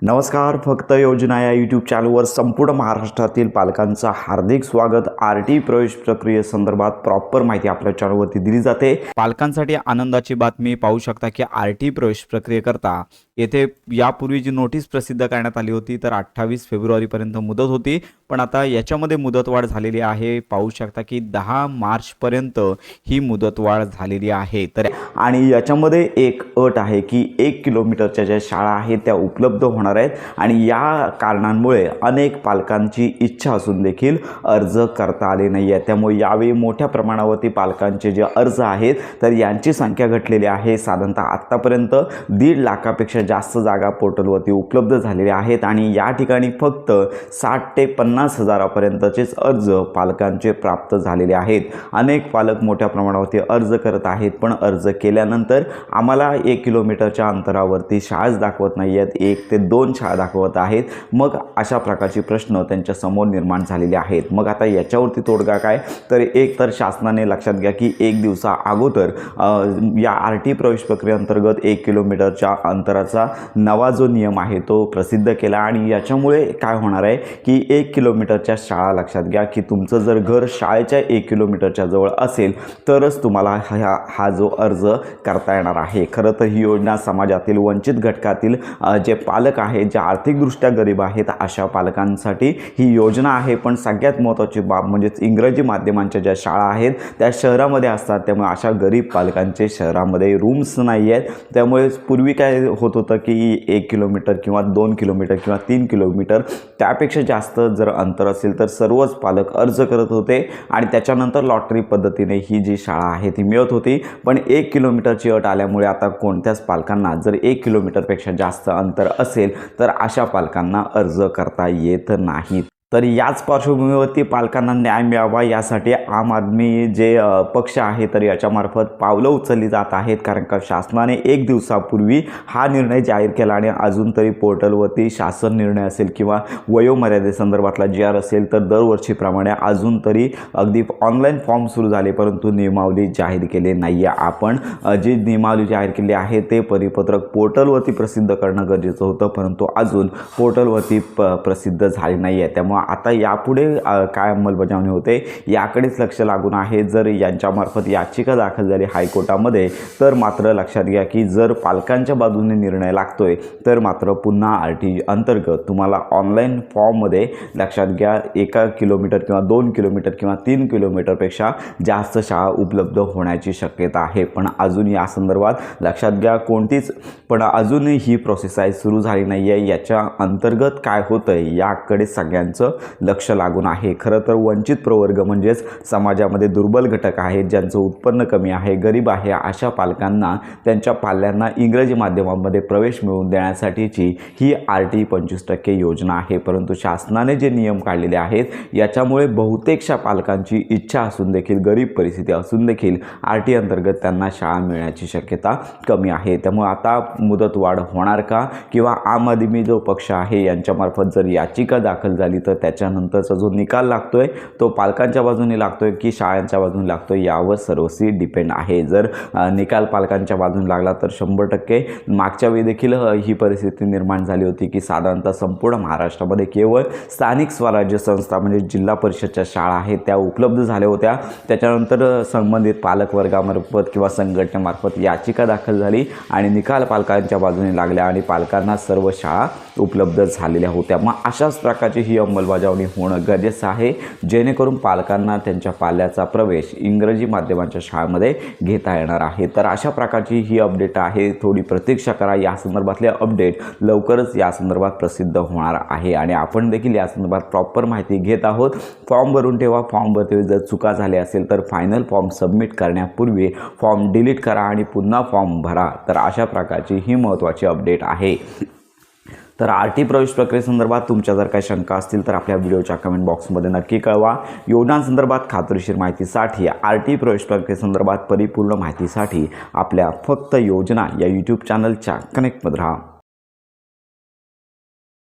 नमस्कार. फक्त योजना या यूट्यूब चॅनलवर संपूर्ण महाराष्ट्रातील पालकांचं हार्दिक स्वागत. आरटी प्रवेश प्रक्रियेसंदर्भात प्रॉपर माहिती आपल्या चॅनलवरती दिली जाते. पालकांसाठी आनंदाची बातमी पाहू शकता की आरटी प्रवेश प्रक्रियेकरता येथे यापूर्वी जी नोटीस प्रसिद्ध करण्यात आली होती तर 28 फेब्रुवारीपर्यंत मुदत होती, पण आता याच्यामध्ये मुदतवाढ झालेली आहे. पाहू शकता की 10 मार्चपर्यंत ही मुदतवाढ झालेली आहे. तर आणि याच्यामध्ये एक अट आहे की 1 किलोमीटरच्या ज्या शाळा आहेत त्या उपलब्ध होणार आहेत आणि या कारणांमुळे अनेक पालकांची इच्छा असून देखील अर्ज करता आले नाही आहे. त्यामुळे यावेळी मोठ्या प्रमाणावरती पालकांचे जे अर्ज आहेत तर यांची संख्या घटलेली आहे. साधारणतः आत्तापर्यंत 1.5 लाखापेक्षा जास्त जागा पोर्टलवरती उपलब्ध झालेल्या आहेत आणि या ठिकाणी फक्त 60 ते 50 हजारापर्यंतचेच अर्ज पालकांचे प्राप्त झालेले आहेत. अनेक पालक मोठ्या प्रमाणावरती अर्ज करत आहेत, पण अर्ज केल्यानंतर आम्हाला 1 किलोमीटरच्या अंतरावरती शाळाच दाखवत नाही आहेत, 1 ते 2 शाळा दाखवत आहेत. मग अशा प्रकारचे प्रश्न त्यांच्या समोर निर्माण झालेले आहेत. मग आता याच्यावरती तोडगा काय, तर एक तर शासनाने लक्षात घ्या की 1 दिवसा अगोदर या आरटी प्रवेश प्रक्रियेअंतर्गत 1 किलोमीटरच्या अंतराचा नवा जो नियम आहे तो प्रसिद्ध केला आणि याच्यामुळे काय होणार आहे की 1 किलोमीटरच्या शाळा, लक्षात घ्या की तुमचं जर घर शाळेच्या 1 किलोमीटरच्या जवळ असेल तरच तुम्हाला हा जो अर्ज करता येणार आहे. खरं तर ही योजना समाजातील वंचित घटकातील जे पालक आहेत, जे आर्थिकदृष्ट्या गरीब आहेत अशा पालकांसाठी ही योजना आहे. पण सगळ्यात महत्त्वाची बाब म्हणजेच इंग्रजी माध्यमांच्या ज्या शाळा आहेत त्या शहरामध्ये असतात, त्यामुळे अशा गरीब पालकांचे शहरामध्ये रूम्स नाही आहेत. त्यामुळे पूर्वी काय होत होतं की 1 किलोमीटर किंवा 2 किलोमीटर किंवा 3 किलोमीटर त्यापेक्षा जास्त जर अंतर असेल तर सर्वच पालक अर्ज करत होते आणि त्याच्यानंतर लॉटरी पद्धतीने ही जी शाळा आहे ती मिळत होती. पण 1 किलोमीटरची अट आल्यामुळे आता कोणत्याच पालकांना जर 1 किलोमीटरपेक्षा जास्त अंतर असेल तर अशा पालकांना अर्ज करता येत नाहीत. तर याच पार्श्वभूमीवरती पालकांना न्याय मिळावा यासाठी आम आदमी जे पक्ष आहे तर याच्यामार्फत पावलं उचलली जात आहेत. कारण का शासनाने 1 दिवसापूर्वी हा निर्णय जाहीर केला आणि अजून तरी पोर्टलवरती शासन निर्णय असेल किंवा वयोमर्यादेसंदर्भातला GR असेल तर दरवर्षीप्रमाणे अजून तरी अगदी ऑनलाईन फॉर्म सुरू झाले, परंतु नियमावली जाहीर केली नाही आहे. आपण जी नियमावली जाहीर केली आहे ते परिपत्रक पोर्टलवरती प्रसिद्ध करणं गरजेचं होतं, परंतु अजून पोर्टलवरती प्रसिद्ध झाले नाही आहे. त्यामुळे आता यापुढे काय अंमलबजावणी होते याकडेच लक्ष लागून आहे. जर यांच्यामार्फत याचिका दाखल झाली हायकोर्टामध्ये तर मात्र लक्षात घ्या की जर पालकांच्या बाजूने निर्णय लागतोय तर मात्र पुन्हा आरटी अंतर्गत तुम्हाला ऑनलाईन फॉर्ममध्ये लक्षात घ्या 1 किलोमीटर किंवा 2 किलोमीटर किंवा 3 किलोमीटरपेक्षा जास्त शाळा उपलब्ध होण्याची शक्यता आहे. पण अजून या संदर्भात लक्षात घ्या पण अजूनही ही प्रोसेस आहे सुरू झाली नाही आहे. याच्या अंतर्गत काय होतंय याकडे सगळ्यांचं लक्ष लागून आहे. खरं तर वंचित प्रवर्ग म्हणजेच समाजामध्ये दुर्बल घटक आहेत, ज्यांचं उत्पन्न कमी आहे, गरीब आहे, अशा पालकांना त्यांच्या पाल्यांना इंग्रजी माध्यमांमध्ये प्रवेश मिळवून देण्यासाठीची ही आरटी 25% योजना आहे. परंतु शासनाने जे नियम काढलेले आहेत याच्यामुळे बहुतेकशा पालकांची इच्छा असून देखील, गरीब परिस्थिती असून देखील आरटी अंतर्गत त्यांना शाळा मिळण्याची शक्यता कमी आहे. त्यामुळे आता मुदतवाढ होणार का, किंवा आम आदमी जो पक्ष आहे यांच्यामार्फत जर याचिका दाखल झाली तर त्याच्यानंतरचा जो निकाल लागतोय तो पालकांच्या बाजूने लागतोय की शाळांच्या बाजूने लागतोय यावर सर्वस्वी डिपेंड आहे. जर निकाल पालकांच्या बाजूने लागला तर 100% मागच्या वेळी देखील ही परिस्थिती निर्माण झाली होती की साधारणतः संपूर्ण महाराष्ट्रामध्ये केवळ स्थानिक स्वराज्य संस्था म्हणजे जिल्हा परिषदच्या शाळा आहेत त्या उपलब्ध झाल्या होत्या. त्याच्यानंतर संबंधित पालकवर्गामार्फत किंवा संघटनेमार्फत याचिका दाखल झाली आणि निकाल पालकांच्या बाजूने लागल्या आणि पालकांना सर्व शाळा उपलब्ध झालेल्या होत्या. मग अशाच प्रकारची ही अंमलबजावणी होणं गरजेचं आहे जेणेकरून पालकांना त्यांच्या पाल्याचा प्रवेश इंग्रजी माध्यमांच्या शाळेमध्ये घेता येणार आहे. तर अशा प्रकारची ही अपडेट आहे. थोडी प्रतीक्षा करा, या संदर्भातले अपडेट लवकरच या संदर्भात प्रसिद्ध होणार आहे आणि आपण देखील या संदर्भात प्रॉपर माहिती घेत आहोत. फॉर्म भरून ठेवा. फॉर्म भरते जर चुका झाल्या असेल तर फायनल फॉर्म सबमिट करण्यापूर्वी फॉर्म डिलीट करा आणि पुन्हा फॉर्म भरा. तर अशा प्रकारची ही महत्त्वाची अपडेट आहे. तर आरटी प्रवेश प्रक्रियेसंदर्भात तुमच्या जर काही शंका असतील तर आपल्या व्हिडिओच्या कमेंट बॉक्समध्ये नक्की कळवा. योजनांसंदर्भात खात्रीशीर माहितीसाठी, आरटी प्रवेश प्रक्रियेसंदर्भात परिपूर्ण माहितीसाठी आपल्या फक्त योजना या यूट्यूब चॅनलच्या कनेक्टमध्ये राहा.